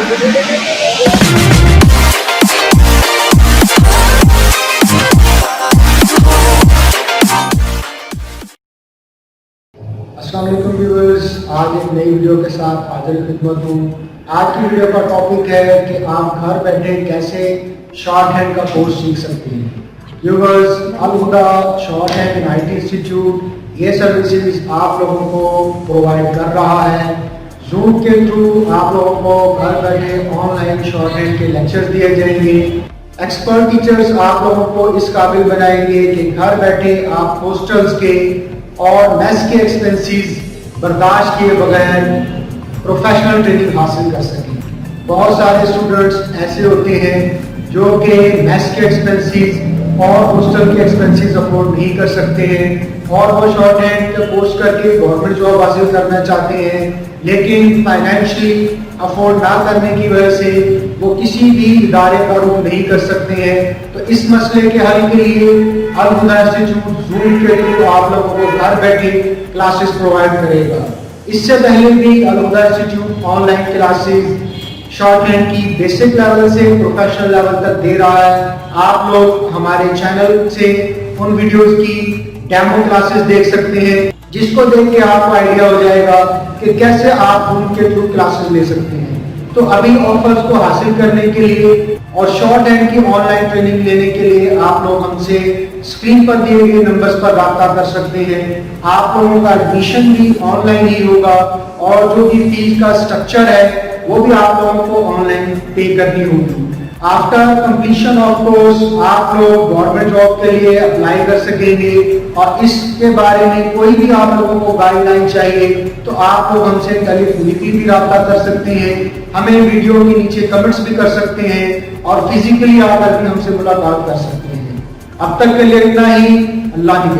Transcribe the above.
अस्सलाम वालेकुम व्यूअर्स, आज एक नई वीडियो के साथ हाजिर खिदमत हूँ। आज की वीडियो का टॉपिक है कि आप घर बैठे कैसे शॉर्ट हैंड का कोर्स सीख सकते हैं। Viewers, Al Huda shorthand IT institute ये सर्विसेज आप लोगों को प्रोवाइड कर रहा है। जूम के थ्रू आप लोगों को घर बैठे ऑनलाइन शॉर्ट हैंड के लेक्चर्स दिए जाएंगे। एक्सपर्ट टीचर्स आप लोगों को इस काबिल बनाएंगे कि घर बैठे आप हॉस्टल्स के और मेस के एक्सपेंसेस बर्दाश्त किए बगैर प्रोफेशनल ट्रेनिंग हासिल कर सकें। बहुत सारे स्टूडेंट्स ऐसे होते हैं जो कि मेस के एक्सपेंसेस और हॉस्टल के एक्सपेंसेस अफोर्ड नहीं कर सकते हैं और वो शॉर्ट हैंड का कोर्स करके गवर्नमेंट जॉब हासिल करना चाहते हैं, लेकिन फाइनेंशियली अफोर्ड ना करने की वजह से वो किसी भी इदारे का रुख नहीं कर सकते हैं। तो इस मसले के हल के लिए अल-हुदा इंस्टीट्यूट जूम के थ्रू आप लोगों को घर बैठे क्लासेस प्रोवाइड करेगा। इससे पहले भी Al Huda institute online classes shorthand की बेसिक लेवल से प्रोफेशनल लेवल तक दे रहा है। आप लोग हमारे चैनल से उन वीडियोस की डेमो क्लासेस देख सकते हैं, जिसको देख के आपको आइडिया हो जाएगा कि कैसे आप उनके थ्रू क्लासेस ले सकते हैं। तो अभी ऑफर्स को हासिल करने के लिए और शॉर्ट हैंड की ऑनलाइन ट्रेनिंग लेने के लिए आप लोग हमसे स्क्रीन पर दिए गए नंबर्स पर रब्ता कर सकते हैं। आप लोगों का एडमिशन भी ऑनलाइन ही होगा और जो भी फीस का स्ट्रक्चर है वो भी आप लोगों को ऑनलाइन पे करनी होगी। आफ्टर कंप्लीशन ऑफ कोर्स आप लोग गवर्नमेंट जॉब के लिए अप्लाई कर सकेंगे और इसके बारे में कोई भी आप लोगों को गाइडलाइन चाहिए तो आप लोग हमसे टेलीफोनिकली भी रब्ता कर सकते हैं, हमें वीडियो के नीचे कमेंट्स भी कर सकते हैं और फिजिकली आकर भी हमसे मुलाकात कर सकते हैं। अब तक के लिए इतना ही। अल्लाह की